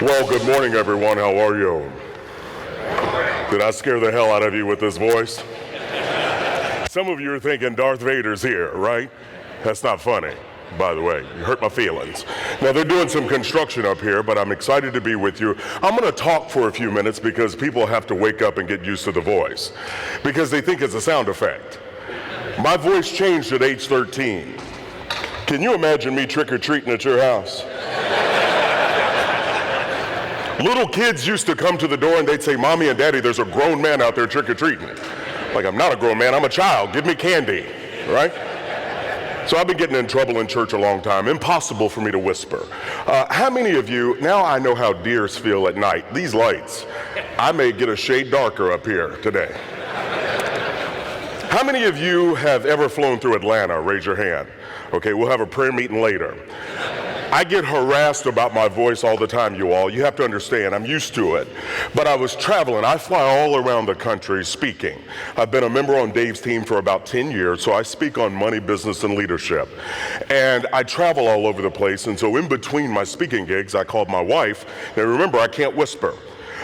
Well, good morning, everyone. How are you? Did I scare the hell out of you with this voice? Some of you are thinking Darth Vader's here, right? That's not funny, by the way. You hurt my feelings. Now, they're doing some construction up here, but I'm excited to be with you. I'm going to talk for a few minutes because people have to wake up and get used to the voice because they think it's a sound effect. My voice changed at age 13. Can you imagine me trick-or-treating at your house? Little kids used to come to the door and they'd say, "Mommy and Daddy, there's a grown man out there trick-or-treating." Like, I'm not a grown man, I'm a child. Give me candy, right? So I've been getting in trouble in church a long time. Impossible for me to whisper. How many of you, now I know how deers feel at night. These lights, I may get a shade darker up here today. How many of you have ever flown through Atlanta? Raise your hand. Okay, we'll have a prayer meeting later. I get harassed about my voice all the time, you all. You have to understand, I'm used to it. But I was traveling. I fly all around the country speaking. I've been a member on Dave's team for about 10 years, so I speak on money, business, and leadership. And I travel all over the place, and so in between my speaking gigs, I called my wife. Now remember, I can't whisper.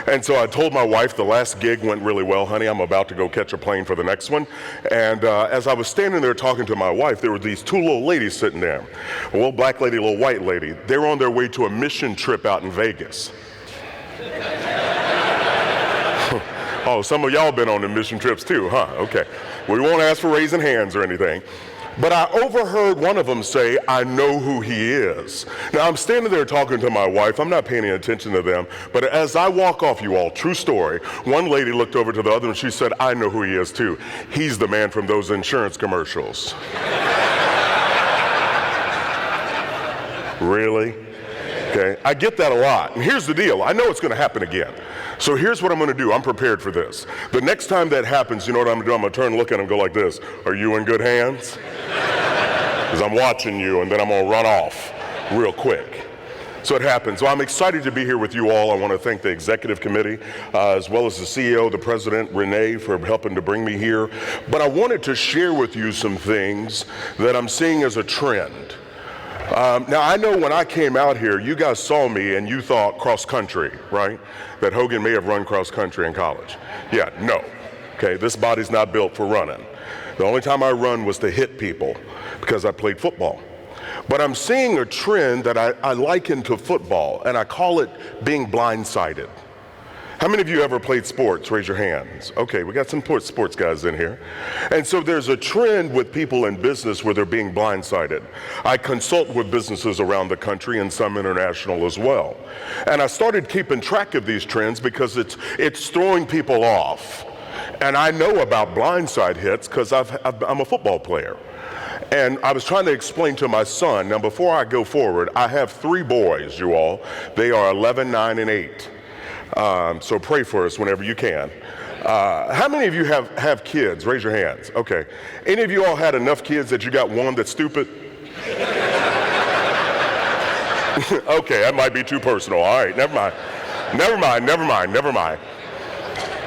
And so I told my wife the last gig went really well, honey. I'm about to go catch a plane for the next one. And as I was standing there talking to my wife, there were these two little ladies sitting there. A little black lady, a little white lady. They were on their way to a mission trip out in Vegas. Oh, some of y'all been on the mission trips too, huh? Okay. We won't ask for raising hands or anything. But I overheard one of them say, "I know who he is." Now, I'm standing there talking to my wife. I'm not paying any attention to them. But as I walk off, you all, true story, one lady looked over to the other and she said, "I know who he is too. He's the man from those insurance commercials." Really? Okay, I get that a lot. And here's the deal. I know it's going to happen again. So here's what I'm going to do. I'm prepared for this. The next time that happens, you know what I'm going to do? I'm going to turn and look at him and go like this. "Are you in good hands?" Because I'm watching you, and then I'm going to run off real quick. So it happens. So I'm excited to be here with you all. I want to thank the executive committee, as well as the CEO, the president, Renee, for helping to bring me here. But I wanted to share with you some things that I'm seeing as a trend. Now, I know when I came out here, you guys saw me and you thought cross country, right? That Hogan may have run cross country in college. Yeah, no. Okay, this body's not built for running. The only time I run was to hit people because I played football. But I'm seeing a trend that I liken to football, and I call it being blindsided. How many of you ever played sports? Raise your hands. Okay, we got some sports guys in here. And so there's a trend with people in business where they're being blindsided. I consult with businesses around the country and some international as well. And I started keeping track of these trends because it's throwing people off. And I know about blindside hits because I'm a football player. And I was trying to explain to my son, now before I go forward, I have 3 boys, you all. They are 11, 9, and 8. So pray for us whenever you can. How many of you have kids? Raise your hands. Okay. Any of you all had enough kids that you got one that's stupid? Okay, that might be too personal. All right, never mind.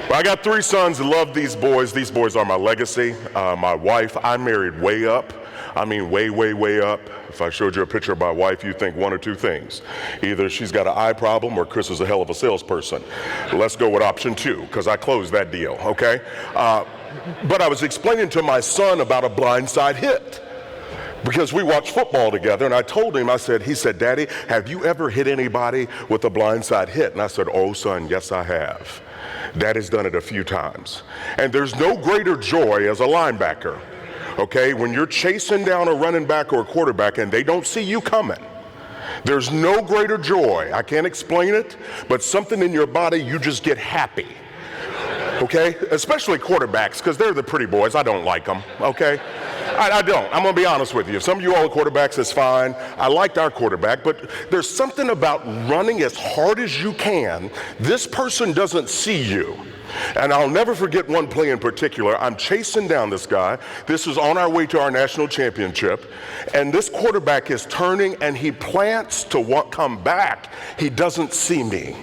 Well, I got 3 sons and love these boys. These boys are my legacy. My wife, I married way up. I mean, way, way, way up. If I showed you a picture of my wife, you'd think one or two things. Either she's got an eye problem or Chris is a hell of a salesperson. Let's go with option 2, because I closed that deal, okay? But I was explaining to my son about a blindside hit, because we watch football together, and I told him, he said, "Daddy, have you ever hit anybody with a blindside hit?" And I said, "Oh, son, yes, I have. Daddy's done it a few times." And there's no greater joy as a linebacker. Okay, when you're chasing down a running back or a quarterback and they don't see you coming, there's no greater joy. I can't explain it, but something in your body, you just get happy. Okay, especially quarterbacks, because they're the pretty boys. I don't like them, okay? I don't. I'm going to be honest with you. Some of you all are quarterbacks, that's fine. I liked our quarterback, but there's something about running as hard as you can. This person doesn't see you. And I'll never forget one play in particular. I'm chasing down this guy. This is on our way to our national championship. And this quarterback is turning and he plants to come back. He doesn't see me.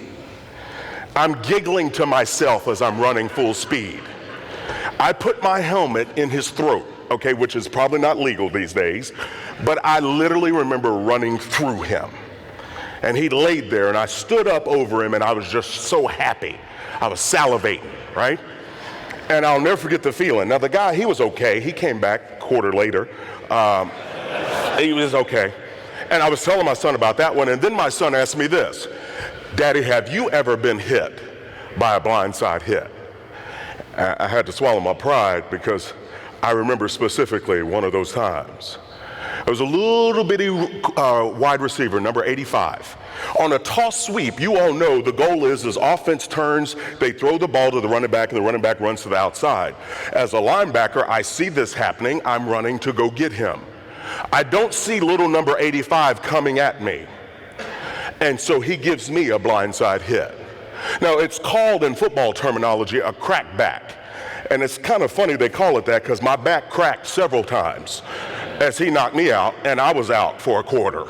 I'm giggling to myself as I'm running full speed. I put my helmet in his throat, okay, which is probably not legal these days, but I literally remember running through him. And he laid there, and I stood up over him, and I was just so happy. I was salivating, right? And I'll never forget the feeling. Now, the guy, he was okay. He came back a quarter later. He was okay. And I was telling my son about that one, and then my son asked me this: Daddy, have you ever been hit by a blindside hit? I had to swallow my pride because I remember specifically one of those times. It was a little bitty wide receiver, number 85. On a toss sweep, you all know the goal is as offense turns, they throw the ball to the running back, and the running back runs to the outside. As a linebacker, I see this happening. I'm running to go get him. I don't see little number 85 coming at me. And so he gives me a blindside hit. Now, it's called in football terminology a crackback. And it's kind of funny they call it that because my back cracked several times as he knocked me out, and I was out for a quarter.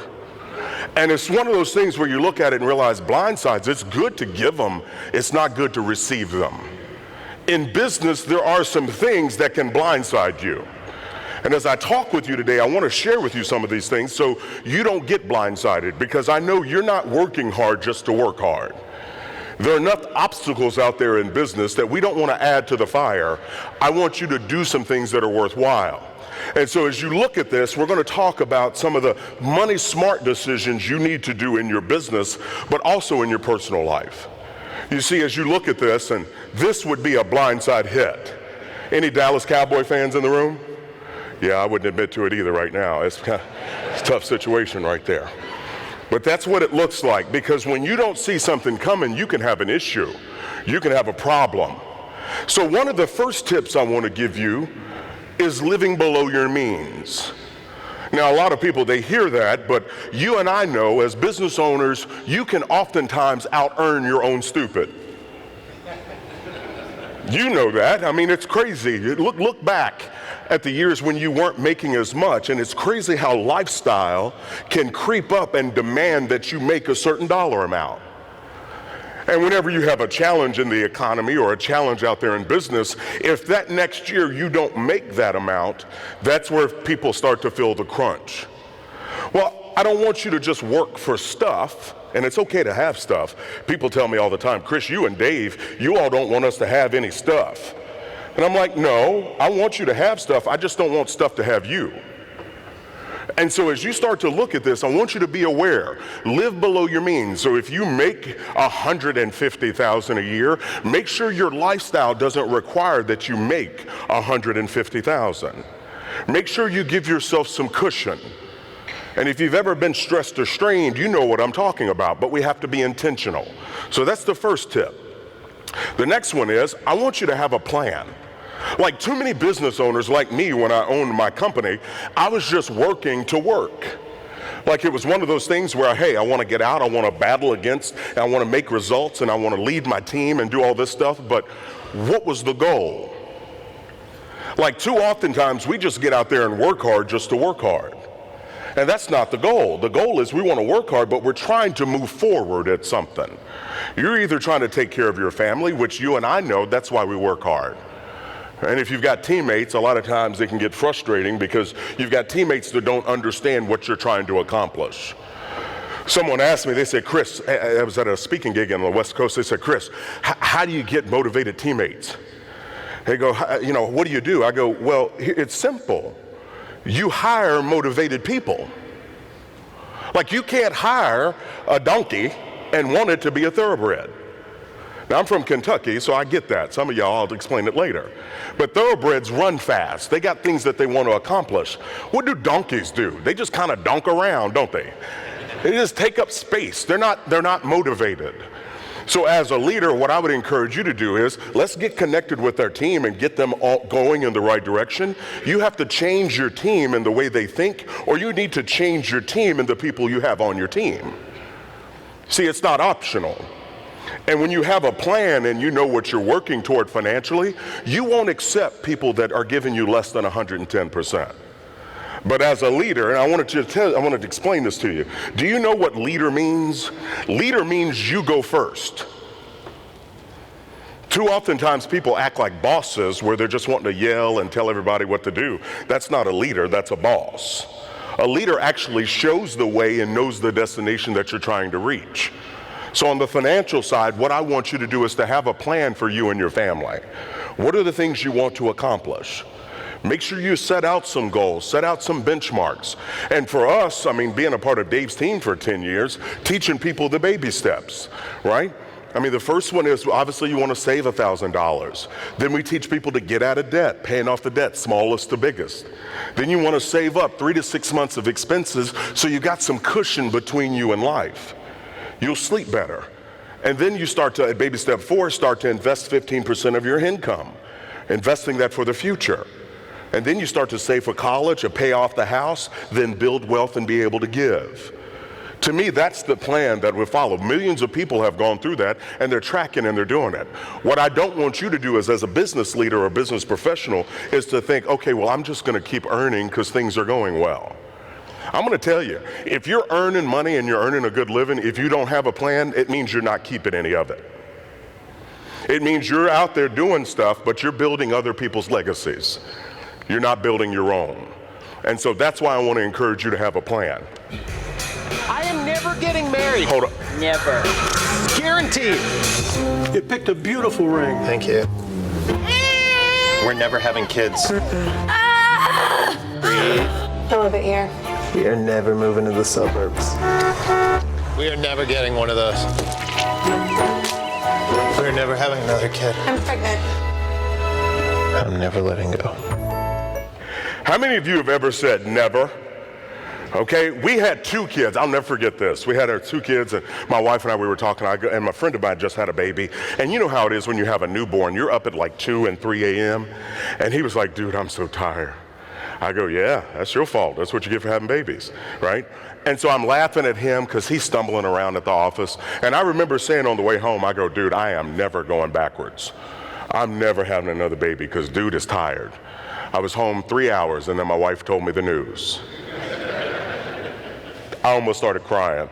And it's one of those things where you look at it and realize blindsides, it's good to give them, it's not good to receive them. In business, there are some things that can blindside you. And as I talk with you today, I want to share with you some of these things so you don't get blindsided, because I know you're not working hard just to work hard. There are enough obstacles out there in business that we don't want to add to the fire. I want you to do some things that are worthwhile. And so as you look at this, we're going to talk about some of the money smart decisions you need to do in your business, but also in your personal life. You see, as you look at this, and this would be a blindside hit. Any Dallas Cowboy fans in the room? Yeah, I wouldn't admit to it either right now. It's a tough situation right there. But that's what it looks like, because when you don't see something coming, you can have an issue. You can have a problem. So one of the first tips I want to give you is living below your means. Now, a lot of people, they hear that, but you and I know as business owners, you can oftentimes out-earn your own stupid. You know that. I mean, it's crazy. Look back at the years when you weren't making as much, and it's crazy how lifestyle can creep up and demand that you make a certain dollar amount. And whenever you have a challenge in the economy or a challenge out there in business, if that next year you don't make that amount, that's where people start to feel the crunch. Well, I don't want you to just work for stuff, and it's okay to have stuff. People tell me all the time, Chris, you and Dave, you all don't want us to have any stuff. And I'm like, no, I want you to have stuff. I just don't want stuff to have you. And so as you start to look at this, I want you to be aware, live below your means. So if you make $150,000 a year, make sure your lifestyle doesn't require that you make $150,000. Make sure you give yourself some cushion. And if you've ever been stressed or strained, you know what I'm talking about, but we have to be intentional. So that's the first tip. The next one is, I want you to have a plan. Like too many business owners like me, when I owned my company, I was just working to work. Like it was one of those things where, hey, I want to get out, I want to battle against, and I want to make results, and I want to lead my team and do all this stuff, but what was the goal? Like too oftentimes we just get out there and work hard just to work hard. And that's not the goal. The goal is we want to work hard, but we're trying to move forward at something. You're either trying to take care of your family, which you and I know, that's why we work hard. And if you've got teammates, a lot of times it can get frustrating because you've got teammates that don't understand what you're trying to accomplish. Someone asked me, they said, Chris, I was at a speaking gig on the West Coast, they said, Chris, how do you get motivated teammates? They go, what do you do? I go, well, it's simple. You hire motivated people. Like you can't hire a donkey and want it to be a thoroughbred. Now I'm from Kentucky, so I get that. Some of y'all, I'll explain it later. But thoroughbreds run fast. They got things that they want to accomplish. What do donkeys do? They just kind of donk around, don't they? They just take up space. They're not motivated. So as a leader, what I would encourage you to do is, let's get connected with our team and get them all going in the right direction. You have to change your team in the way they think, or you need to change your team and the people you have on your team. See, it's not optional. And when you have a plan and you know what you're working toward financially, you won't accept people that are giving you less than 110%. But as a leader, and I wanted to explain this to you. Do you know what leader means? Leader means you go first. Too oftentimes people act like bosses where they're just wanting to yell and tell everybody what to do. That's not a leader, that's a boss. A leader actually shows the way and knows the destination that you're trying to reach. So on the financial side, what I want you to do is to have a plan for you and your family. What are the things you want to accomplish? Make sure you set out some goals, set out some benchmarks. And for us, I mean, being a part of Dave's team for 10 years, teaching people the baby steps, right? I mean, the first one is obviously you want to save $1,000. Then we teach people to get out of debt, paying off the debt, smallest to biggest. Then you want to save up 3 to 6 months of expenses so you got some cushion between you and life. You'll sleep better. And then you start to, at baby step 4, start to invest 15% of your income, investing that for the future. And then you start to save for college or pay off the house, then build wealth and be able to give. To me, that's the plan that we follow. Millions of people have gone through that, and they're tracking and they're doing it. What I don't want you to do is, as a business leader or a business professional, is to think, okay, well, I'm just going to keep earning because things are going well. I'm going to tell you, if you're earning money and you're earning a good living, if you don't have a plan, it means you're not keeping any of it. It means you're out there doing stuff, but you're building other people's legacies. You're not building your own. And so that's why I want to encourage you to have a plan. I am never getting married. Hold on. Never. Guaranteed. You picked a beautiful ring. Thank you. We're never having kids. A little bit here. We are never moving to the suburbs. We are never getting one of those. We're never having another kid. I'm pregnant. I'm never letting go. How many of you have ever said never? Okay, we had 2 kids. I'll never forget this. We had our 2 kids, and my wife and I, we were talking, and my friend of mine just had a baby. And you know how it is when you have a newborn. You're up at like 2 and 3 a.m. And he was like, dude, I'm so tired. I go, yeah, that's your fault. That's what you get for having babies, right? And so I'm laughing at him because he's stumbling around at the office. And I remember saying on the way home, I go, dude, I am never going backwards. I'm never having another baby because dude is tired. I was home 3 hours, and then my wife told me the news. I almost started crying.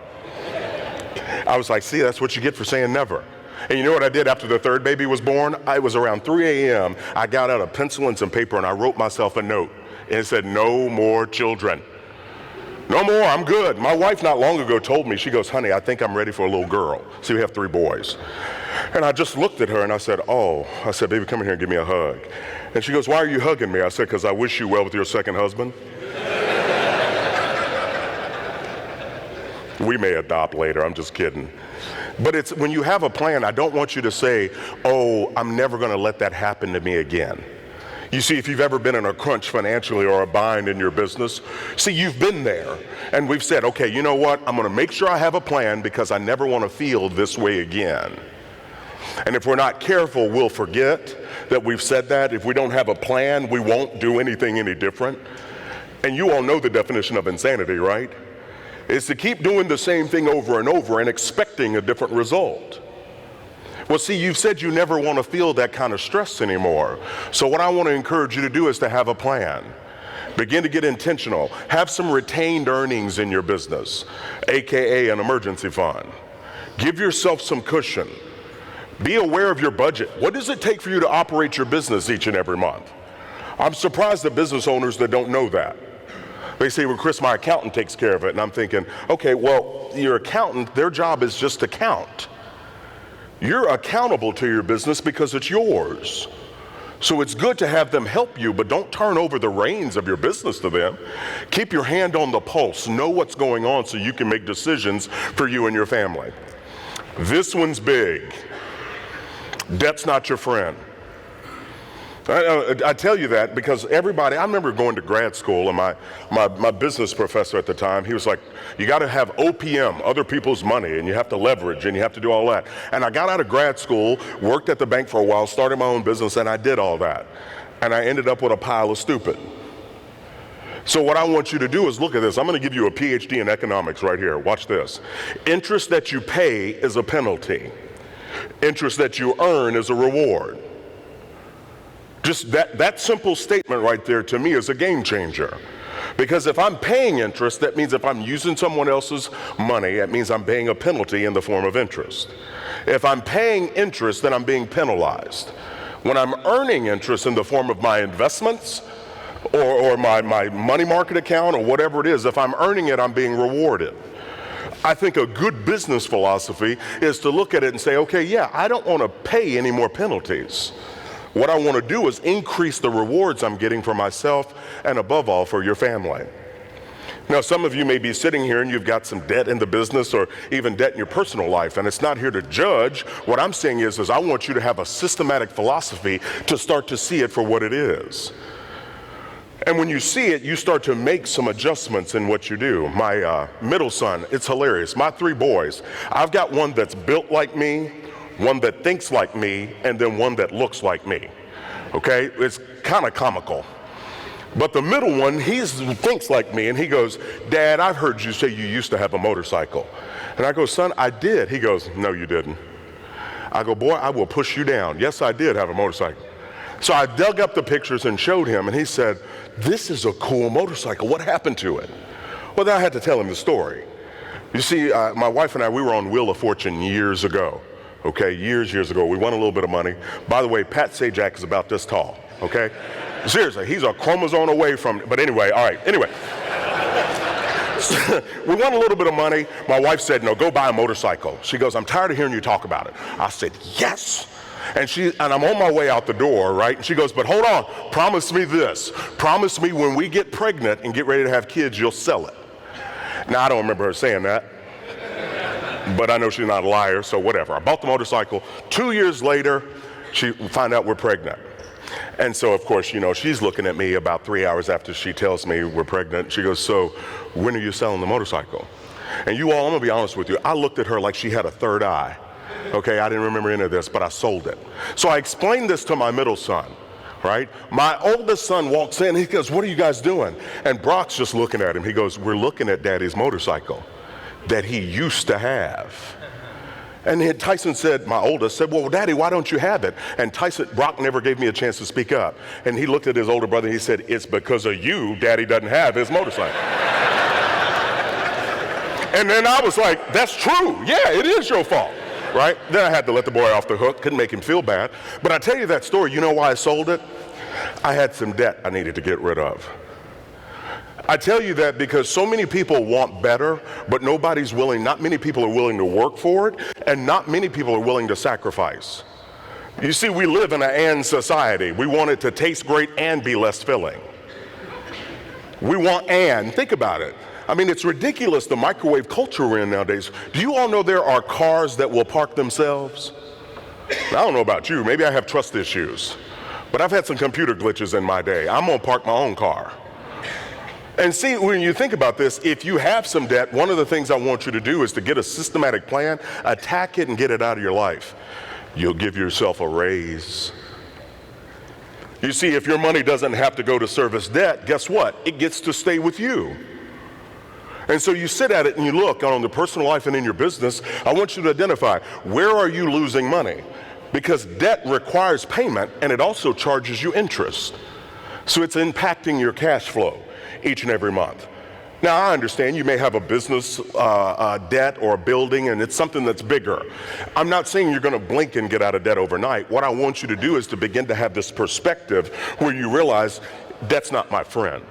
I was like, see, that's what you get for saying never. And you know what I did after the 3rd baby was born? It was around 3 a.m. I got out a pencil and some paper, and I wrote myself a note. And it said, no more children. No more, I'm good. My wife not long ago told me, she goes, honey, I think I'm ready for a little girl. See, we have 3 boys. And I just looked at her and I said, oh. I said, baby, come in here and give me a hug. And she goes, why are you hugging me? I said, because I wish you well with your second husband. We may adopt later, I'm just kidding. But it's when you have a plan, I don't want you to say, oh, I'm never going to let that happen to me again. You see, if you've ever been in a crunch financially or a bind in your business, see, you've been there. And we've said, okay, you know what? I'm going to make sure I have a plan because I never want to feel this way again. And if we're not careful, we'll forget that we've said that. If we don't have a plan, we won't do anything any different. And you all know the definition of insanity, right? It's to keep doing the same thing over and over and expecting a different result. Well, see, you've said you never want to feel that kind of stress anymore. So what I want to encourage you to do is to have a plan. Begin to get intentional. Have some retained earnings in your business, AKA an emergency fund. Give yourself some cushion. Be aware of your budget. What does it take for you to operate your business each and every month? I'm surprised at business owners that don't know that. They say, well, Chris, my accountant takes care of it. And I'm thinking, okay, well, your accountant, their job is just to count. You're accountable to your business because it's yours. So it's good to have them help you, but don't turn over the reins of your business to them. Keep your hand on the pulse. Know what's going on so you can make decisions for you and your family. This one's big. Debt's not your friend. I tell you that because everybody, I remember going to grad school and my business professor at the time, he was like, you got to have OPM, other people's money, and you have to leverage and you have to do all that. And I got out of grad school, worked at the bank for a while, started my own business, and I did all that. And I ended up with a pile of stupid. So what I want you to do is look at this. I'm going to give you a PhD in economics right here. Watch this. Interest that you pay is a penalty. Interest that you earn is a reward. Just that simple statement right there to me is a game changer. Because if I'm paying interest, that means if I'm using someone else's money, that means I'm paying a penalty in the form of interest. If I'm paying interest, then I'm being penalized. When I'm earning interest in the form of my investments, or my money market account or whatever it is. If I'm earning it, I'm being rewarded. I think a good business philosophy is to look at it and say, okay, yeah, I don't want to pay any more penalties. What I want to do is increase the rewards I'm getting for myself and above all for your family. Now, some of you may be sitting here and you've got some debt in the business or even debt in your personal life, and it's not here to judge. What I'm saying is I want you to have a systematic philosophy to start to see it for what it is. And when you see it, you start to make some adjustments in what you do. My middle son, it's hilarious. My 3 boys, I've got one that's built like me, one that thinks like me, and then one that looks like me. Okay? It's kind of comical. But the middle one, he thinks like me, and he goes, Dad, I've heard you say you used to have a motorcycle. And I go, son, I did. He goes, no, you didn't. I go, boy, I will push you down. Yes, I did have a motorcycle. So I dug up the pictures and showed him, and he said, this is a cool motorcycle. What happened to it? Well, then I had to tell him the story. You see, my wife and I, we were on Wheel of Fortune years ago. Okay, years ago. We won a little bit of money. By the way, Pat Sajak is about this tall, okay? Seriously, he's a chromosome away from, but anyway, all right, anyway. We won a little bit of money. My wife said, no, go buy a motorcycle. She goes, I'm tired of hearing you talk about it. I said, yes. And I'm on my way out the door, right? And she goes, but hold on, promise me this. Promise me when we get pregnant and get ready to have kids, you'll sell it. Now, I don't remember her saying that, but I know she's not a liar, so whatever. I bought the motorcycle. 2 years later, she find out we're pregnant. And so, of course, you know, she's looking at me about 3 hours after she tells me we're pregnant. She goes, so when are you selling the motorcycle? And you all, I'm gonna be honest with you, I looked at her like she had a third eye. Okay, I didn't remember any of this, but I sold it. So I explained this to my middle son, right? My oldest son walks in, he goes, what are you guys doing? And Brock's just looking at him. He goes, we're looking at Daddy's motorcycle that he used to have. And then Tyson said, my oldest said, well, Daddy, why don't you have it? And Brock never gave me a chance to speak up. And he looked at his older brother and he said, it's because of you, Daddy doesn't have his motorcycle. And then I was like, that's true. Yeah, it is your fault. Right? Then I had to let the boy off the hook, couldn't make him feel bad. But I tell you that story, you know why I sold it? I had some debt I needed to get rid of. I tell you that because so many people want better, but not many people are willing to work for it, and not many people are willing to sacrifice. You see, we live in an and society. We want it to taste great and be less filling. We want and, think about it. I mean, it's ridiculous the microwave culture we're in nowadays. Do you all know there are cars that will park themselves? I don't know about you, maybe I have trust issues, but I've had some computer glitches in my day. I'm gonna park my own car. And see, when you think about this, if you have some debt, one of the things I want you to do is to get a systematic plan, attack it and get it out of your life. You'll give yourself a raise. You see, if your money doesn't have to go to service debt, guess what? It gets to stay with you. And so you sit at it and you look on the personal life and in your business. I want you to identify, where are you losing money? Because debt requires payment and it also charges you interest. So it's impacting your cash flow each and every month. Now, I understand you may have a business debt or a building and it's something that's bigger. I'm not saying you're gonna blink and get out of debt overnight. What I want you to do is to begin to have this perspective where you realize debt's not my friend.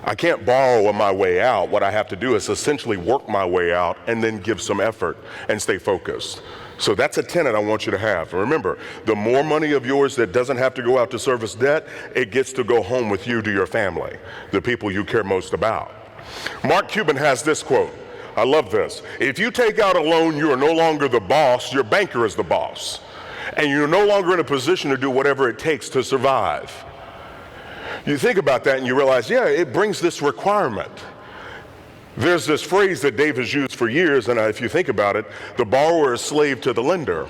I can't borrow my way out. What I have to do is essentially work my way out and then give some effort and stay focused. So that's a tenet I want you to have. Remember, the more money of yours that doesn't have to go out to service debt, it gets to go home with you to your family, the people you care most about. Mark Cuban has this quote. I love this. If you take out a loan, you are no longer the boss, your banker is the boss. And you're no longer in a position to do whatever it takes to survive. You think about that and you realize, yeah, it brings this requirement. There's this phrase that Dave has used for years, and if you think about it, the borrower is slave to the lender.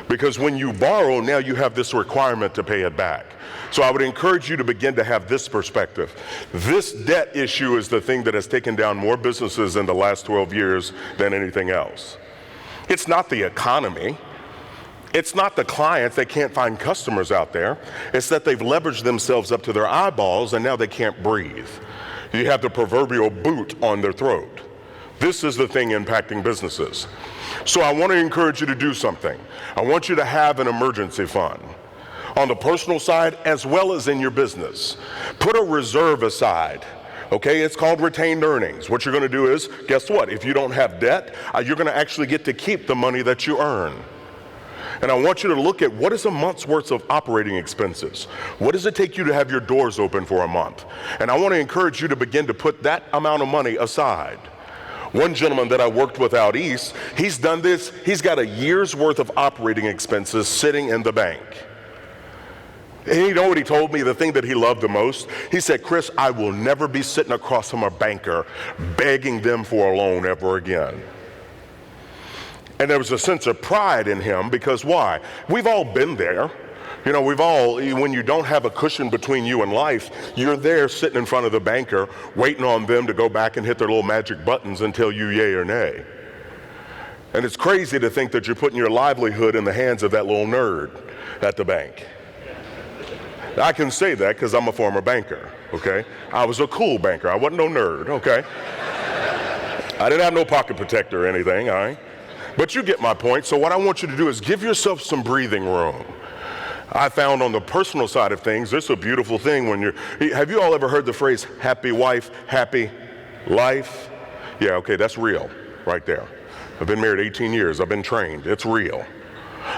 Because when you borrow, now you have this requirement to pay it back. So I would encourage you to begin to have this perspective. This debt issue is the thing that has taken down more businesses in the last 12 years than anything else. It's not the economy. It's not the clients, they can't find customers out there. It's that they've leveraged themselves up to their eyeballs and now they can't breathe. You have the proverbial boot on their throat. This is the thing impacting businesses. So I want to encourage you to do something. I want you to have an emergency fund. on the personal side as well as in your business. Put a reserve aside. Okay, it's called retained earnings. What you're going to do is, guess what? If you don't have debt, you're going to actually get to keep the money that you earn. And I want you to look at what is a month's worth of operating expenses. What does it take you to have your doors open for a month? And I want to encourage you to begin to put that amount of money aside. One gentleman that I worked with out east, he's done this. He's got a year's worth of operating expenses sitting in the bank. And you know what he told me, the thing that he loved the most? He said, Chris, I will never be sitting across from a banker begging them for a loan ever again. And there was a sense of pride in him because why? We've all been there. You know, when you don't have a cushion between you and life, you're there sitting in front of the banker, waiting on them to go back and hit their little magic buttons and tell you yay or nay. And it's crazy to think that you're putting your livelihood in the hands of that little nerd at the bank. I can say that because I'm a former banker, okay? I was a cool banker. I wasn't no nerd, okay? I didn't have no pocket protector or anything, all right? But you get my point. So what I want you to do is give yourself some breathing room. I found on the personal side of things, this is a beautiful thing when have you all ever heard the phrase, happy wife, happy life? Yeah, okay, that's real right there. I've been married 18 years. I've been trained. It's real.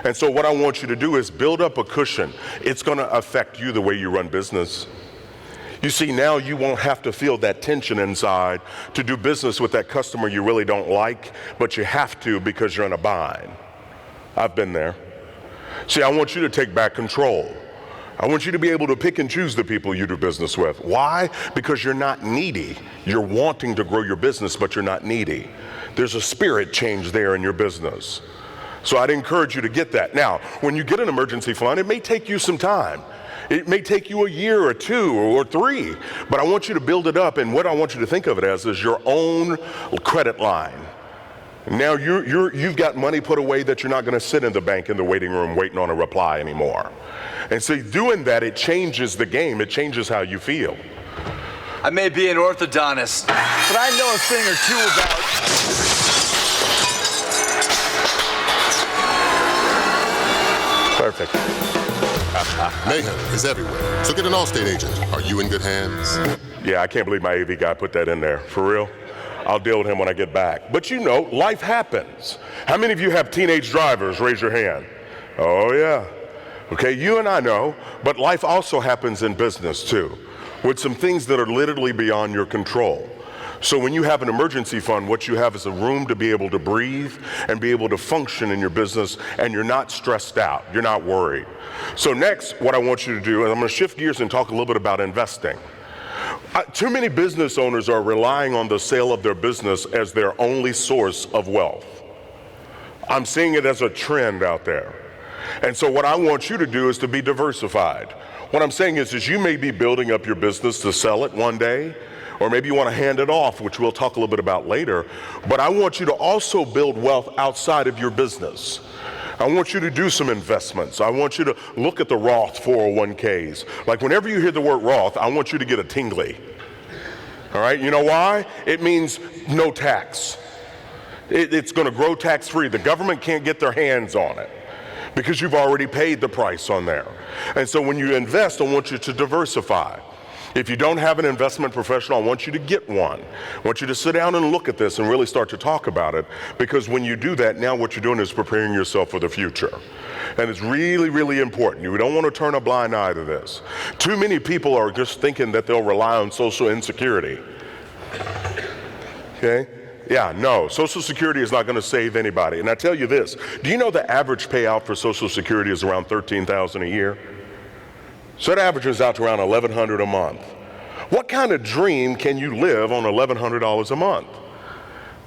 And so what I want you to do is build up a cushion. It's going to affect you the way you run business. You see, now you won't have to feel that tension inside to do business with that customer you really don't like, but you have to because you're in a bind. I've been there. See, I want you to take back control. I want you to be able to pick and choose the people you do business with. Why? Because you're not needy. You're wanting to grow your business, but you're not needy. There's a spirit change there in your business. So I'd encourage you to get that. Now, when you get an emergency fund, it may take you some time. It may take you a year or two or three, but I want you to build it up, and what I want you to think of it as is your own credit line. Now you've got money put away that you're not going to sit in the bank in the waiting room waiting on a reply anymore. And so doing that, it changes the game. It changes how you feel. I may be an orthodontist, but I know a thing or two about... Perfect. Mayhem is everywhere, so get an Allstate agent. Are you in good hands? Yeah, I can't believe my AV guy put that in there. For real? I'll deal with him when I get back. But you know, life happens. How many of you have teenage drivers? Raise your hand. Oh, yeah. Okay, you and I know, but life also happens in business too, with some things that are literally beyond your control. So when you have an emergency fund, what you have is a room to be able to breathe and be able to function in your business, and you're not stressed out, you're not worried. So next, what I want you to do, and I'm going to shift gears and talk a little bit about investing. Too many business owners are relying on the sale of their business as their only source of wealth. I'm seeing it as a trend out there. And so what I want you to do is to be diversified. What I'm saying is you may be building up your business to sell it one day, or maybe you want to hand it off, which we'll talk a little bit about later. But I want you to also build wealth outside of your business. I want you to do some investments. I want you to look at the Roth 401ks. Like whenever you hear the word Roth, I want you to get a tingly. All right, you know why? It means no tax. It's going to grow tax-free. The government can't get their hands on it because you've already paid the price on there. And so when you invest, I want you to diversify. If you don't have an investment professional, I want you to get one. I want you to sit down and look at this and really start to talk about it, because when you do that, now what you're doing is preparing yourself for the future. And it's really, really important. You don't want to turn a blind eye to this. Too many people are just thinking that they'll rely on Social Insecurity. Okay? Yeah, no, Social Security is not going to save anybody. And I tell you this, do you know the average payout for Social Security is around $13,000 a year? So that averages out to around $1,100 a month. What kind of dream can you live on $1,100 a month?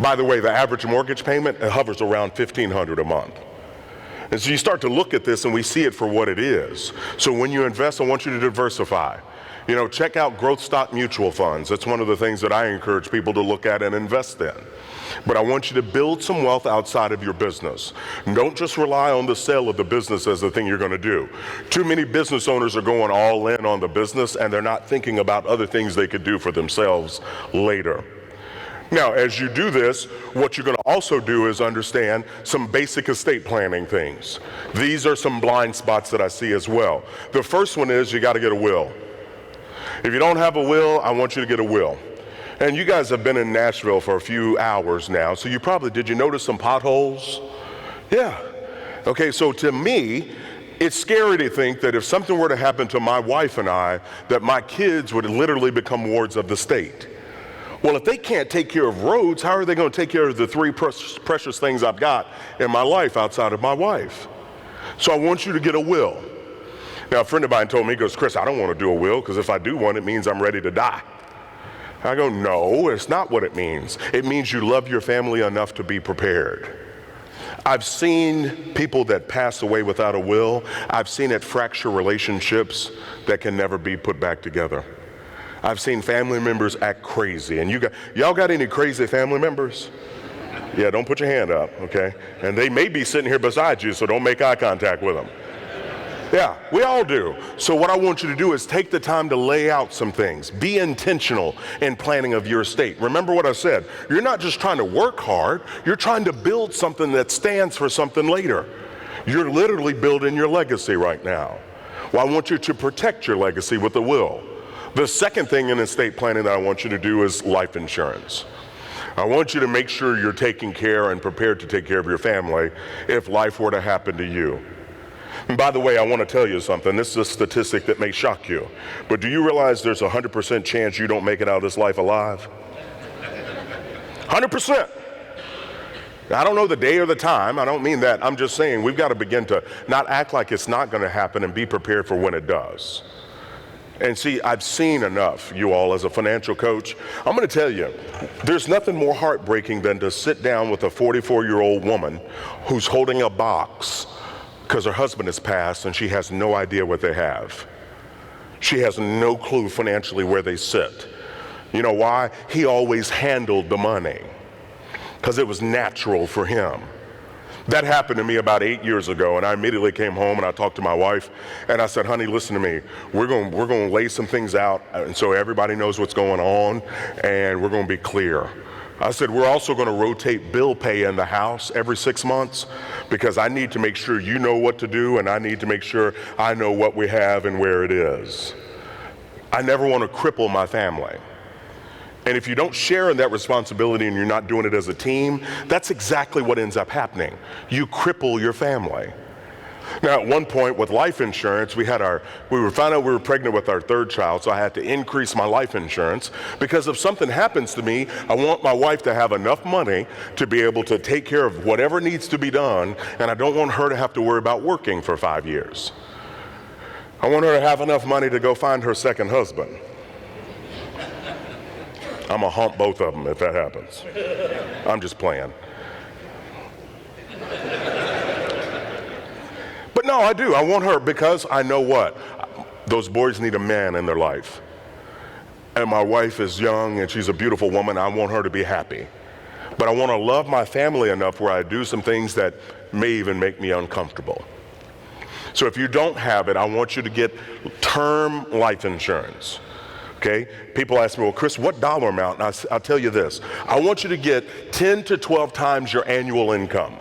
By the way, the average mortgage payment hovers around $1,500 a month. And so you start to look at this and we see it for what it is. So when you invest, I want you to diversify. You know, check out growth stock mutual funds. That's one of the things that I encourage people to look at and invest in. But I want you to build some wealth outside of your business. Don't just rely on the sale of the business as the thing you're going to do. Too many business owners are going all in on the business and they're not thinking about other things they could do for themselves later. Now, as you do this, what you're going to also do is understand some basic estate planning things. These are some blind spots that I see as well. The first one is you got to get a will. If you don't have a will, I want you to get a will. And you guys have been in Nashville for a few hours now, so did you notice some potholes? Yeah. Okay, so to me, it's scary to think that if something were to happen to my wife and I, that my kids would literally become wards of the state. Well, if they can't take care of roads, how are they going to take care of the three precious things I've got in my life outside of my wife? So I want you to get a will. Now, a friend of mine told me, he goes, Chris, I don't want to do a will because if I do one, it means I'm ready to die. I go, no, it's not what it means. It means you love your family enough to be prepared. I've seen people that pass away without a will. I've seen it fracture relationships that can never be put back together. I've seen family members act crazy. And y'all got any crazy family members? Yeah, don't put your hand up, okay? And they may be sitting here beside you, so don't make eye contact with them. Yeah, we all do. So what I want you to do is take the time to lay out some things. Be intentional in planning of your estate. Remember what I said. You're not just trying to work hard. You're trying to build something that stands for something later. You're literally building your legacy right now. Well, I want you to protect your legacy with a will. The second thing in estate planning that I want you to do is life insurance. I want you to make sure you're taking care and prepared to take care of your family if life were to happen to you. And by the way, I want to tell you something. This is a statistic that may shock you. But do you realize there's a 100% chance you don't make it out of this life alive? 100%. I don't know the day or the time. I don't mean that. I'm just saying we've got to begin to not act like it's not going to happen and be prepared for when it does. And see, I've seen enough, you all, as a financial coach. I'm going to tell you, there's nothing more heartbreaking than to sit down with a 44-year-old woman who's holding a box because her husband has passed and she has no idea what they have. She has no clue financially where they sit. You know why? He always handled the money because it was natural for him. That happened to me about 8 years ago, and I immediately came home and I talked to my wife and I said, honey, listen to me. We're going to lay some things out and so everybody knows what's going on and we're going to be clear. I said, we're also going to rotate bill pay in the house every 6 months because I need to make sure you know what to do and I need to make sure I know what we have and where it is. I never want to cripple my family. And if you don't share in that responsibility and you're not doing it as a team, that's exactly what ends up happening. You cripple your family. Now, at one point with life insurance, we found out we were pregnant with our third child, so I had to increase my life insurance because if something happens to me, I want my wife to have enough money to be able to take care of whatever needs to be done, and I don't want her to have to worry about working for 5 years. I want her to have enough money to go find her second husband. I'm gonna hump both of them if that happens. I'm just playing. But no, I do. I want her because I know what? Those boys need a man in their life. And my wife is young and she's a beautiful woman. I want her to be happy. But I want to love my family enough where I do some things that may even make me uncomfortable. So if you don't have it, I want you to get term life insurance. Okay? People ask me, well, Chris, what dollar amount? And I'll tell you this. I want you to get 10 to 12 times your annual income.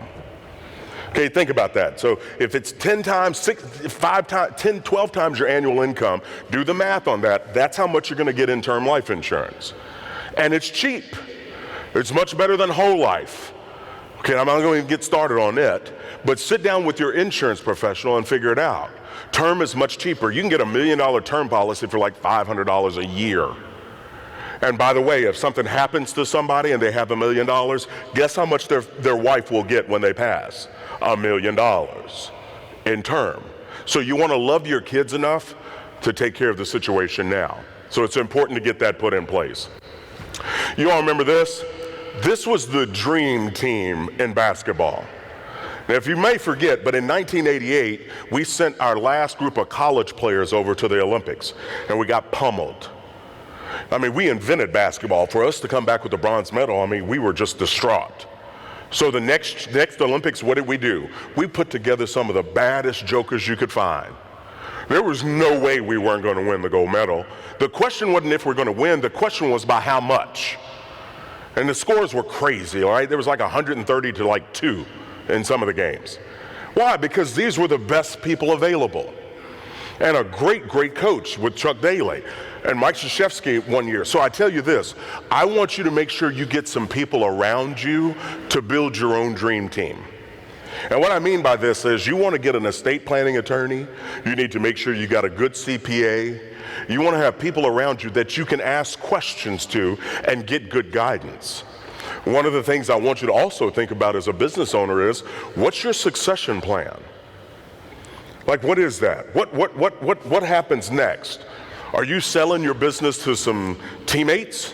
Okay, think about that. So if it's 10, 12 times your annual income, do the math on that. That's how much you're going to get in term life insurance. And it's cheap. It's much better than whole life. Okay, I'm not going to get started on it, but sit down with your insurance professional and figure it out. Term is much cheaper. You can get $1 million term policy for like $500 a year. And by the way, if something happens to somebody and they have $1 million, guess how much their wife will get when they pass? $1 million in term. So you want to love your kids enough to take care of the situation now. So it's important to get that put in place. You all remember this? This was the dream team in basketball. Now, if you may forget, but in 1988, we sent our last group of college players over to the Olympics, and we got pummeled. I mean, we invented basketball. For us to come back with a bronze medal, I mean, we were just distraught. So the next Olympics, what did we do? We put together some of the baddest jokers you could find. There was no way we weren't going to win the gold medal. The question wasn't if we're going to win. The question was by how much. And the scores were crazy, all right? There was like 130 to like 2 in some of the games. Why? Because these were the best people available. And a great, great coach with Chuck Daly and Mike Krzyzewski one year. So I tell you this, I want you to make sure you get some people around you to build your own dream team. And what I mean by this is you want to get an estate planning attorney, you need to make sure you got a good CPA, you want to have people around you that you can ask questions to and get good guidance. One of the things I want you to also think about as a business owner is, what's your succession plan? Like, what is that? What happens next? Are you selling your business to some teammates?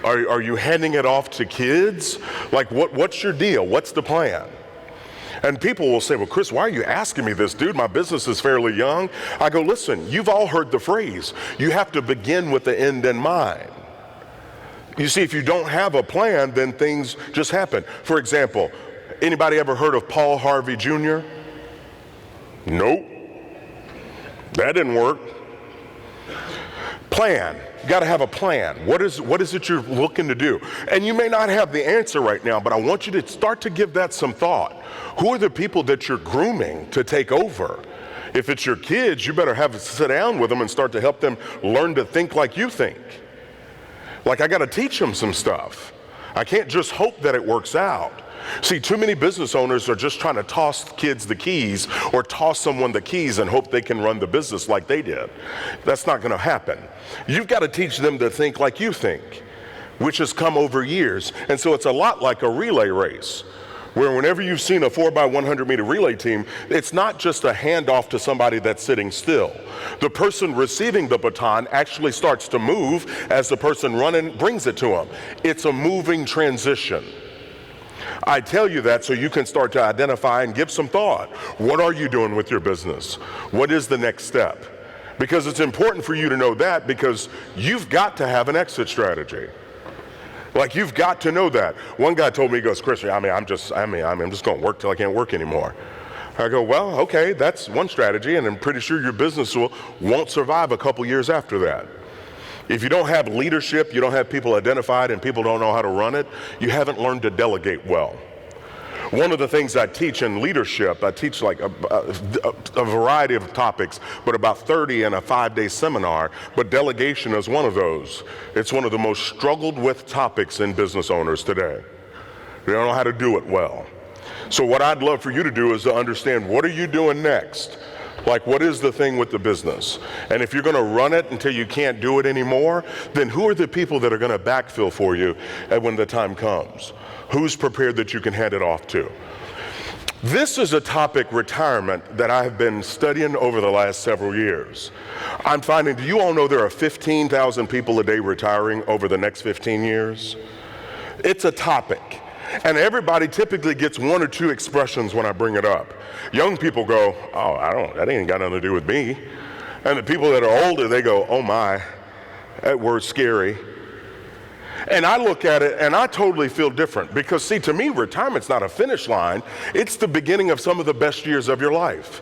Are you handing it off to kids? Like, what's your deal? What's the plan? And people will say, well, Chris, why are you asking me this, dude? My business is fairly young. I go, listen, you've all heard the phrase, you have to begin with the end in mind. You see, if you don't have a plan, then things just happen. For example, anybody ever heard of Paul Harvey Jr.? Nope. That didn't work. Plan. You got to have a plan. What is it you're looking to do? And you may not have the answer right now, but I want you to start to give that some thought. Who are the people that you're grooming to take over? If it's your kids, you better sit down with them and start to help them learn to think like you think. Like, I got to teach them some stuff. I can't just hope that it works out. See, too many business owners are just trying to toss kids the keys or toss someone the keys and hope they can run the business like they did. That's not going to happen. You've got to teach them to think like you think, which has come over years. And so it's a lot like a relay race, where whenever you've seen a 4x100 meter relay team, it's not just a handoff to somebody that's sitting still. The person receiving the baton actually starts to move as the person running brings it to them. It's a moving transition. I tell you that so you can start to identify and give some thought. What are you doing with your business? What is the next step? Because it's important for you to know that, because you've got to have an exit strategy. Like, you've got to know that. One guy told me, he goes, Chris, I'm just going to work till I can't work anymore. I go, well, okay, that's one strategy, and I'm pretty sure your business won't survive a couple years after that. If you don't have leadership, you don't have people identified, and people don't know how to run it, you haven't learned to delegate well. One of the things I teach in leadership, I teach like a variety of topics, but about 30 in a 5-day seminar, but delegation is one of those. It's one of the most struggled with topics in business owners today. They don't know how to do it well. So what I'd love for you to do is to understand, what are you doing next? Like, what is the thing with the business? And if you're going to run it until you can't do it anymore, then who are the people that are going to backfill for you when the time comes? Who's prepared that you can hand it off to? This is a topic, retirement, that I have been studying over the last several years. I'm finding, do you all know there are 15,000 people a day retiring over the next 15 years? It's a topic. And everybody typically gets one or two expressions when I bring it up. Young people go, oh, that ain't got nothing to do with me. And the people that are older, they go, oh my, that word's scary. And I look at it and I totally feel different, because see, to me, retirement's not a finish line. It's the beginning of some of the best years of your life.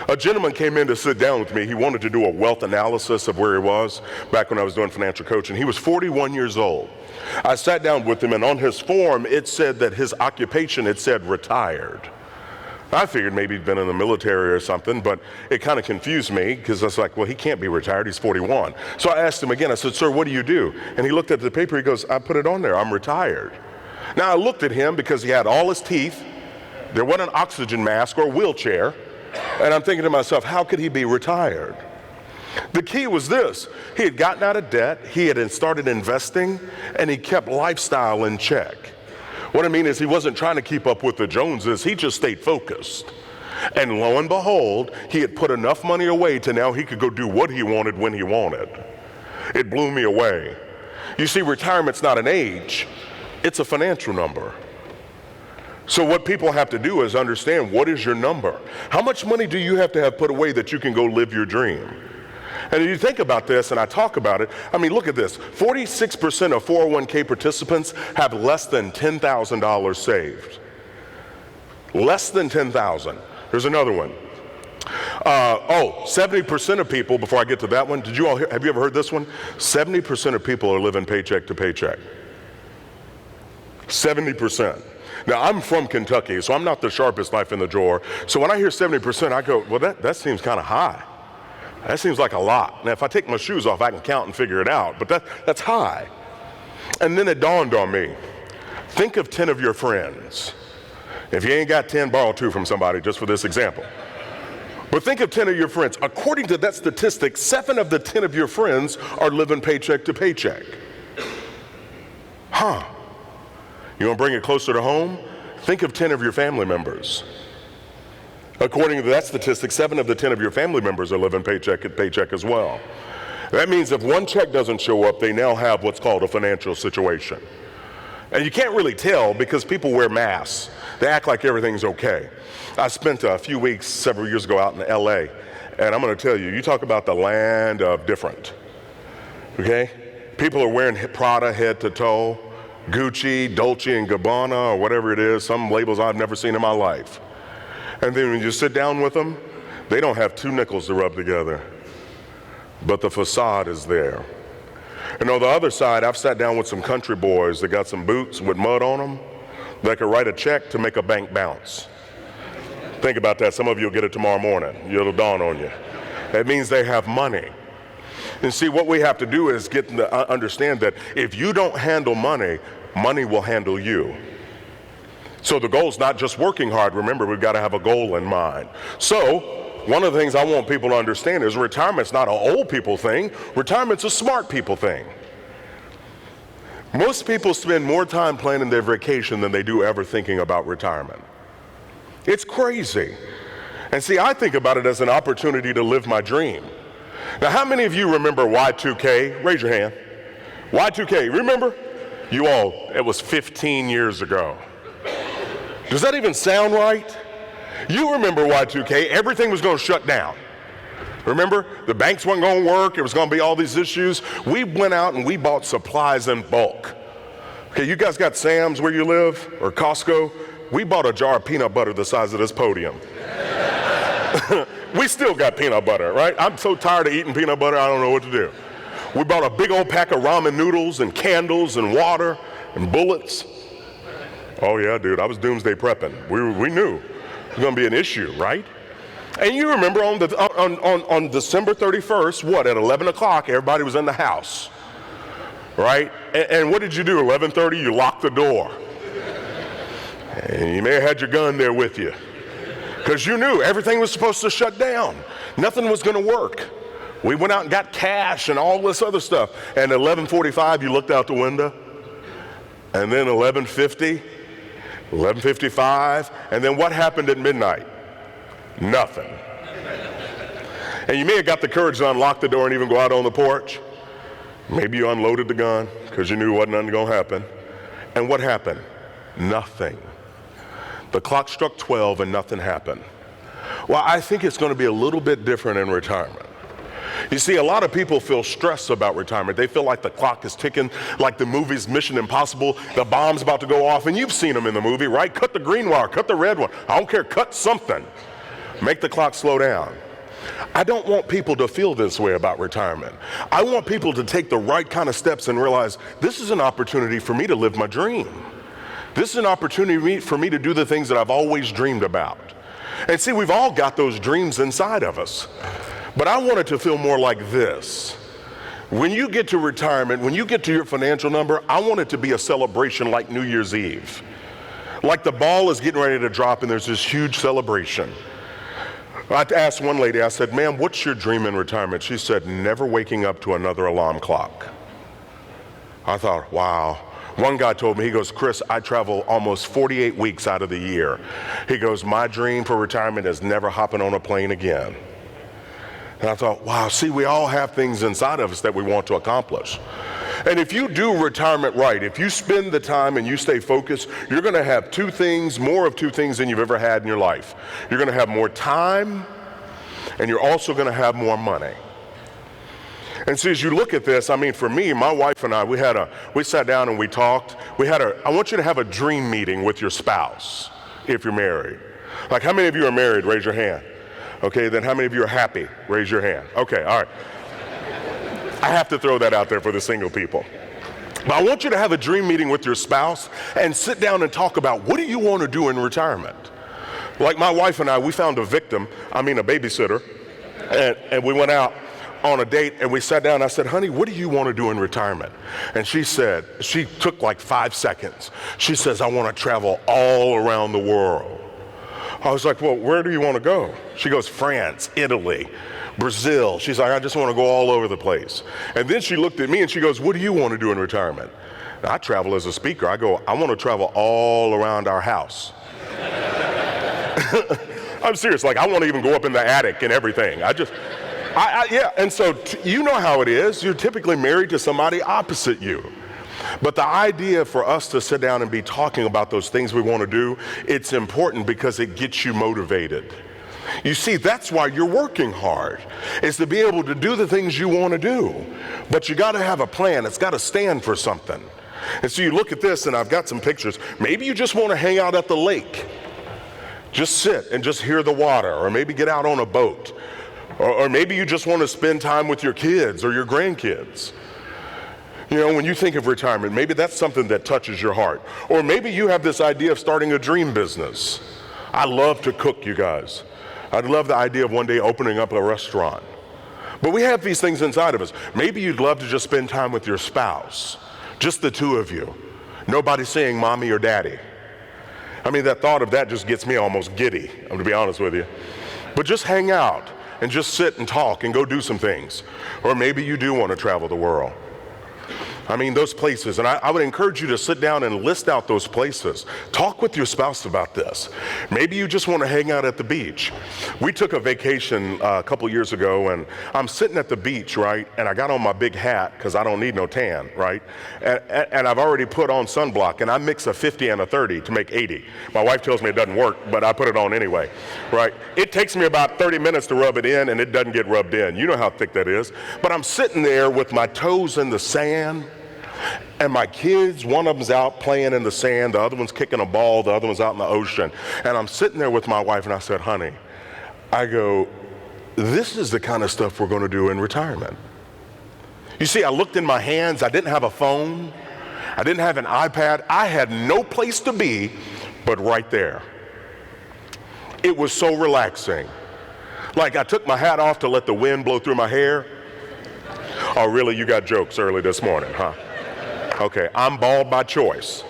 A gentleman came in to sit down with me. He wanted to do a wealth analysis of where he was back when I was doing financial coaching. He was 41 years old. I sat down with him, and on his form, it said that his occupation, it said retired. I figured maybe he'd been in the military or something, but it kind of confused me, because I was like, well, he can't be retired, he's 41. So I asked him again, I said, sir, what do you do? And he looked at the paper, he goes, I put it on there, I'm retired. Now I looked at him because he had all his teeth, there wasn't an oxygen mask or wheelchair, and I'm thinking to myself, how could he be retired? The key was this: he had gotten out of debt, he had started investing, and he kept lifestyle in check. What I mean is, he wasn't trying to keep up with the Joneses, he just stayed focused. And lo and behold, he had put enough money away to now he could go do what he wanted when he wanted. It blew me away. You see, retirement's not an age, it's a financial number. So what people have to do is understand, what is your number? How much money do you have to have put away that you can go live your dream? And if you think about this, and I talk about it, I mean, look at this. 46% of 401k participants have less than $10,000 saved. Less than $10,000. There's another one. 70% of people, before I get to that one, have you ever heard this one? 70% of people are living paycheck to paycheck. 70%. Now, I'm from Kentucky, so I'm not the sharpest knife in the drawer. So when I hear 70%, I go, well, that seems kind of high. That seems like a lot. Now, if I take my shoes off, I can count and figure it out, but that's high. And then it dawned on me, think of 10 of your friends. If you ain't got 10, borrow 2 from somebody, just for this example. But think of 10 of your friends. According to that statistic, 7 of the 10 of your friends are living paycheck to paycheck. Huh. You want to bring it closer to home? Think of 10 of your family members. According to that statistic, 7 of the 10 of your family members are living paycheck to paycheck as well. That means if one check doesn't show up, they now have what's called a financial situation. And you can't really tell because people wear masks. They act like everything's okay. I spent a few weeks several years ago out in LA, and I'm going to tell you, you talk about the land of different, okay? People are wearing Prada head to toe, Gucci, Dolce & Gabbana, or whatever it is, some labels I've never seen in my life. And then when you sit down with them, they don't have 2 nickels to rub together, but the facade is there. And on the other side, I've sat down with some country boys that got some boots with mud on them that could write a check to make a bank bounce. Think about that. Some of you will get it tomorrow morning. It'll dawn on you. That means they have money. And see, what we have to do is get to understand that if you don't handle money, money will handle you. So the goal is not just working hard. Remember, we've got to have a goal in mind. So one of the things I want people to understand is retirement's not an old people thing. Retirement's a smart people thing. Most people spend more time planning their vacation than they do ever thinking about retirement. It's crazy. And see, I think about it as an opportunity to live my dream. Now, how many of you remember Y2K? Raise your hand. Y2K, remember? You all, it was 15 years ago. Does that even sound right? You remember Y2K, everything was going to shut down. Remember? The banks weren't going to work, it was going to be all these issues. We went out and we bought supplies in bulk. Okay, you guys got Sam's where you live, or Costco? We bought a jar of peanut butter the size of this podium. We still got peanut butter, right? I'm so tired of eating peanut butter, I don't know what to do. We bought a big old pack of ramen noodles and candles and water and bullets. Oh yeah, dude, I was doomsday prepping. We knew it was going to be an issue, right? And you remember on December 31st, what, at 11 o'clock, everybody was in the house, right? And what did you do, 11:30? You locked the door. And you may have had your gun there with you because you knew everything was supposed to shut down. Nothing was going to work. We went out and got cash and all this other stuff. And at 11:45, you looked out the window. And then 11:50, 11:55, and then what happened at midnight? Nothing. And you may have got the courage to unlock the door and even go out on the porch. Maybe you unloaded the gun because you knew wasn't nothing going to happen. And what happened? Nothing. The clock struck 12 and nothing happened. Well, I think it's going to be a little bit different in retirement. You see, a lot of people feel stressed about retirement. They feel like the clock is ticking, like the movie's Mission Impossible, the bomb's about to go off, and you've seen them in the movie, right? Cut the green wire, cut the red one. I don't care, cut something. Make the clock slow down. I don't want people to feel this way about retirement. I want people to take the right kind of steps and realize this is an opportunity for me to live my dream. This is an opportunity for me to do the things that I've always dreamed about. And see, we've all got those dreams inside of us. But I want it to feel more like this. When you get to retirement, when you get to your financial number, I want it to be a celebration like New Year's Eve. Like the ball is getting ready to drop and there's this huge celebration. I asked one lady, I said, ma'am, what's your dream in retirement? She said, never waking up to another alarm clock. I thought, wow. One guy told me, he goes, Chris, I travel almost 48 weeks out of the year. He goes, my dream for retirement is never hopping on a plane again. And I thought, wow, see, we all have things inside of us that we want to accomplish. And if you do retirement right, if you spend the time and you stay focused, you're going to have two things, more of two things than you've ever had in your life. You're going to have more time, and you're also going to have more money. And so as you look at this, I mean, for me, my wife and I, we sat down and we talked. I want you to have a dream meeting with your spouse if you're married. Like, how many of you are married? Raise your hand. Okay, then how many of you are happy? Raise your hand. Okay, all right. I have to throw that out there for the single people. But I want you to have a dream meeting with your spouse and sit down and talk about what do you want to do in retirement. Like my wife and I, we found a babysitter, and we went out on a date and we sat down and I said, honey, what do you want to do in retirement? And she said, she took like 5 seconds. She says, I want to travel all around the world. I was like, well, where do you want to go? She goes, France, Italy, Brazil. She's like, I just want to go all over the place. And then she looked at me and she goes, what do you want to do in retirement? And I travel as a speaker. I go, I want to travel all around our house. I'm serious, like I want to even go up in the attic and everything. And so you know how it is. You're typically married to somebody opposite you. But the idea for us to sit down and be talking about those things we want to do, it's important because it gets you motivated. You see, that's why you're working hard, is to be able to do the things you want to do. But you got to have a plan. It's got to stand for something. And so you look at this, and I've got some pictures. Maybe you just want to hang out at the lake. Just sit and just hear the water, or maybe get out on a boat. Or maybe you just want to spend time with your kids or your grandkids. You know, when you think of retirement, maybe that's something that touches your heart. Or maybe you have this idea of starting a dream business. I love to cook, you guys. I'd love the idea of one day opening up a restaurant. But we have these things inside of us. Maybe you'd love to just spend time with your spouse, just the two of you. Nobody saying mommy or daddy. I mean, that thought of that just gets me almost giddy, I'm going to be honest with you. But just hang out and just sit and talk and go do some things. Or maybe you do want to travel the world. I mean, those places, and I would encourage you to sit down and list out those places. Talk with your spouse about this. Maybe you just want to hang out at the beach. We took a vacation a couple years ago, and I'm sitting at the beach, right? And I got on my big hat because I don't need no tan, right? And I've already put on sunblock, and I mix a 50 and a 30 to make 80. My wife tells me it doesn't work, but I put it on anyway, right? It takes me about 30 minutes to rub it in, and it doesn't get rubbed in. You know how thick that is. But I'm sitting there with my toes in the sand. And my kids, one of them's out playing in the sand, the other one's kicking a ball, the other one's out in the ocean. And I'm sitting there with my wife and I said, honey, I go, this is the kind of stuff we're going to do in retirement. You see, I looked in my hands. I didn't have a phone. I didn't have an iPad. I had no place to be but right there. It was so relaxing. Like I took my hat off to let the wind blow through my hair. Oh, really? You got jokes early this morning, huh? Okay, I'm bald by choice.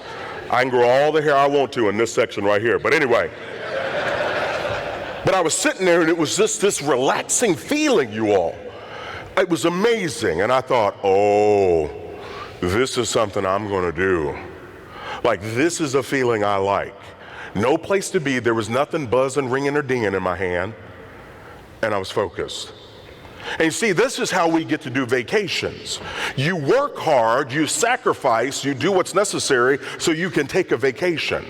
I can grow all the hair I want to in this section right here. But anyway, but I was sitting there and it was just this relaxing feeling, you all. It was amazing. And I thought, oh, this is something I'm going to do. Like, this is a feeling I like. No place to be. There was nothing buzzing, ringing, or dinging in my hand. And I was focused. And you see, this is how we get to do vacations. You work hard, you sacrifice, you do what's necessary so you can take a vacation.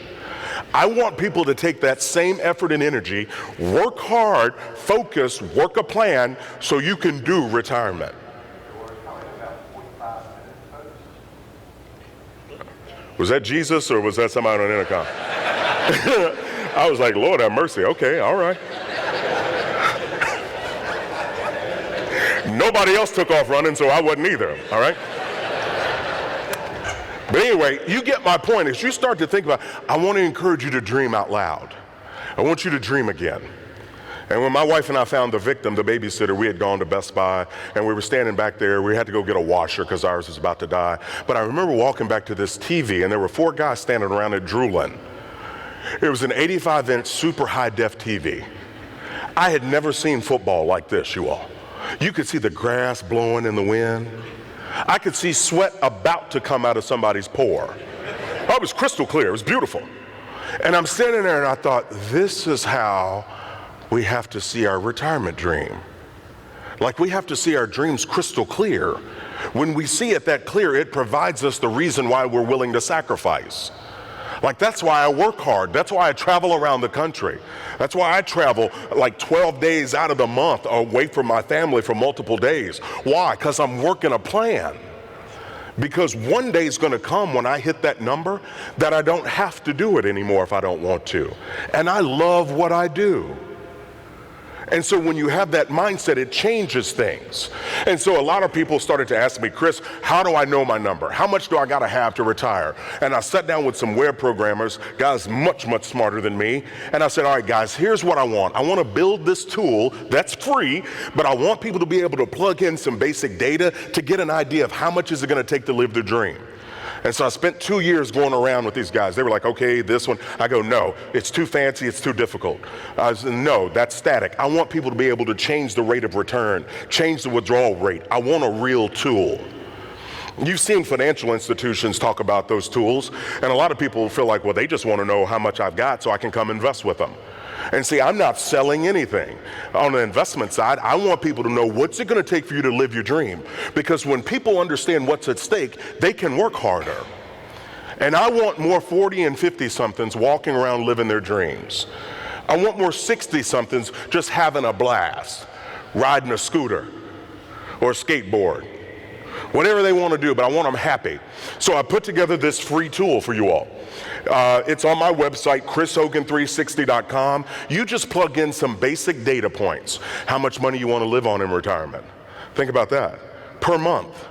I want people to take that same effort and energy, work hard, focus, work a plan so you can do retirement. Was that Jesus or was that somebody on the intercom? I was like, Lord have mercy. Okay, all right. Nobody else took off running, so I wasn't either, all right? But anyway, you get my point. As you start to think about, I want to encourage you to dream out loud. I want you to dream again. And when my wife and I found the victim, the babysitter, we had gone to Best Buy, and we were standing back there. We had to go get a washer because ours was about to die. But I remember walking back to this TV, and there were 4 guys standing around it drooling. It was an 85-inch super high-def TV. I had never seen football like this, you all. You could see the grass blowing in the wind. I could see sweat about to come out of somebody's pore. Oh, it was crystal clear. It was beautiful. And I'm standing there and I thought, this is how we have to see our retirement dream. Like, we have to see our dreams crystal clear. When we see it that clear, it provides us the reason why we're willing to sacrifice. Like, that's why I work hard. That's why I travel around the country. That's why I travel like 12 days out of the month away from my family for multiple days. Why? Because I'm working a plan. Because one day is going to come when I hit that number that I don't have to do it anymore if I don't want to. And I love what I do. And so when you have that mindset, it changes things. And so a lot of people started to ask me, Chris, how do I know my number? How much do I got to have to retire? And I sat down with some web programmers, guys much, much smarter than me. And I said, all right, guys, here's what I want. I want to build this tool that's free, but I want people to be able to plug in some basic data to get an idea of how much is it going to take to live their dream. And so I spent 2 years going around with these guys. They were like, okay, this one. I go, no, it's too fancy, it's too difficult. I said, no, that's static. I want people to be able to change the rate of return, change the withdrawal rate. I want a real tool. You've seen financial institutions talk about those tools, and a lot of people feel like, well, they just want to know how much I've got so I can come invest with them. And see, I'm not selling anything. On the investment side, I want people to know what's it going to take for you to live your dream. Because when people understand what's at stake, they can work harder. And I want more 40 and 50-somethings walking around living their dreams. I want more 60-somethings just having a blast, riding a scooter or a skateboard, whatever they want to do, but I want them happy. So I put together this free tool for you all. It's on my website, chrishogan360.com. You just plug in some basic data points. How much money you want to live on in retirement. Think about that. Per month.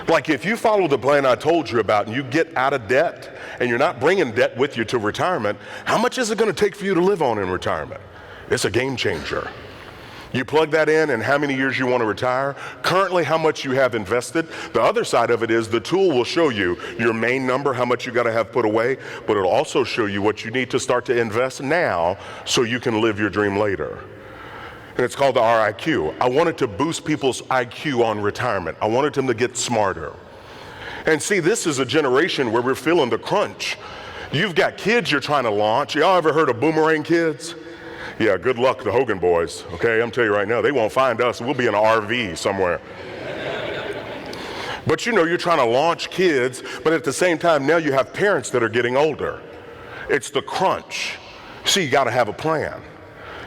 Like if you follow the plan I told you about and you get out of debt and you're not bringing debt with you to retirement, how much is it going to take for you to live on in retirement? It's a game changer. You plug that in and how many years you want to retire, currently how much you have invested. The other side of it is the tool will show you your main number, how much you got to have put away, but it'll also show you what you need to start to invest now so you can live your dream later. And it's called the RIQ. I wanted to boost people's IQ on retirement. I wanted them to get smarter. And see, this is a generation where we're feeling the crunch. You've got kids you're trying to launch. Y'all ever heard of boomerang kids? Yeah, good luck the Hogan boys, okay? I'm telling you right now, they won't find us. We'll be in an RV somewhere. But you know, you're trying to launch kids, but at the same time, now you have parents that are getting older. It's the crunch. See, you gotta have a plan.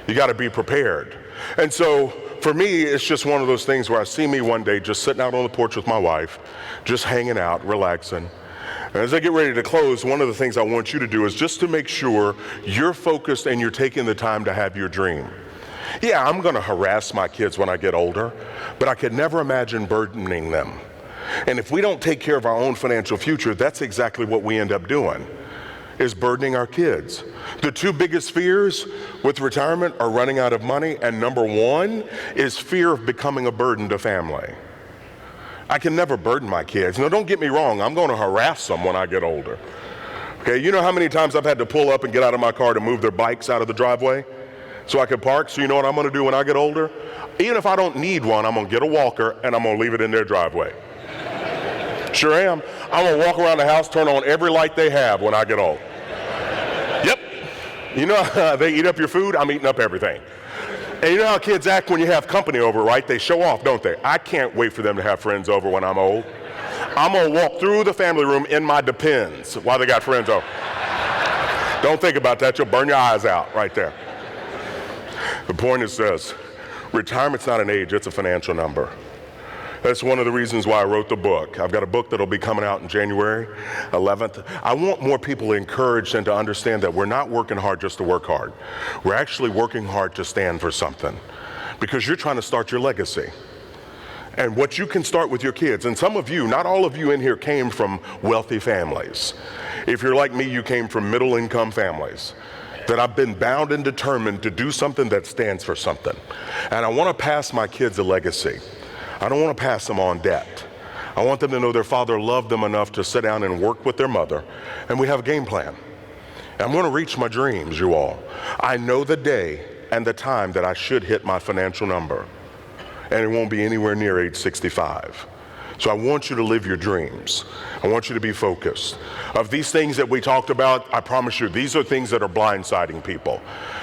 You gotta be prepared. And so, for me, it's just one of those things where I see me one day just sitting out on the porch with my wife, just hanging out, relaxing. And as I get ready to close, one of the things I want you to do is just to make sure you're focused and you're taking the time to have your dream. Yeah, I'm gonna harass my kids when I get older, but I could never imagine burdening them. And if we don't take care of our own financial future, that's exactly what we end up doing, is burdening our kids. The two biggest fears with retirement are running out of money, and number one is fear of becoming a burden to family. I can never burden my kids. Now, don't get me wrong, I'm going to harass them when I get older. Okay, you know how many times I've had to pull up and get out of my car to move their bikes out of the driveway so I can park? So you know what I'm going to do when I get older? Even if I don't need one, I'm going to get a walker and I'm going to leave it in their driveway. Sure am. I'm going to walk around the house, turn on every light they have when I get old. Yep. You know how they eat up your food? I'm eating up everything. And you know how kids act when you have company over, right? They show off, don't they? I can't wait for them to have friends over when I'm old. I'm going to walk through the family room in my Depends while they got friends over. Don't think about that. You'll burn your eyes out right there. The point is this. Retirement's not an age. It's a financial number. That's one of the reasons why I wrote the book. I've got a book that'll be coming out in January 11th. I want more people encouraged and to understand that we're not working hard just to work hard. We're actually working hard to stand for something, because you're trying to start your legacy. And what you can start with your kids, and some of you, not all of you in here came from wealthy families. If you're like me, you came from middle income families. That I've been bound and determined to do something that stands for something. And I want to pass my kids a legacy. I don't want to pass them on debt. I want them to know their father loved them enough to sit down and work with their mother, and we have a game plan. And I'm going to reach my dreams, you all. I know the day and the time that I should hit my financial number, and it won't be anywhere near age 65. So I want you to live your dreams. I want you to be focused. Of these things that we talked about, I promise you, these are things that are blindsiding people.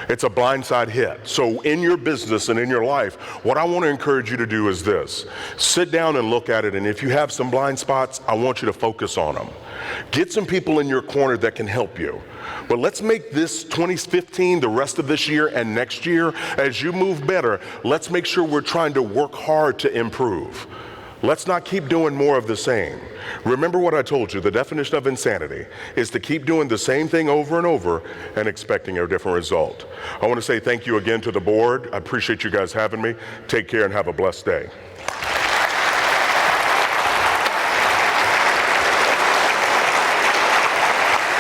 It's a blindside hit. So in your business and in your life, what I want to encourage you to do is this. Sit down and look at it, and if you have some blind spots, I want you to focus on them. Get some people in your corner that can help you. But let's make this 2015, the rest of this year and next year, as you move better, let's make sure we're trying to work hard to improve. Let's not keep doing more of the same. Remember what I told you, the definition of insanity is to keep doing the same thing over and over and expecting a different result. I want to say thank you again to the board. I appreciate you guys having me. Take care and have a blessed day.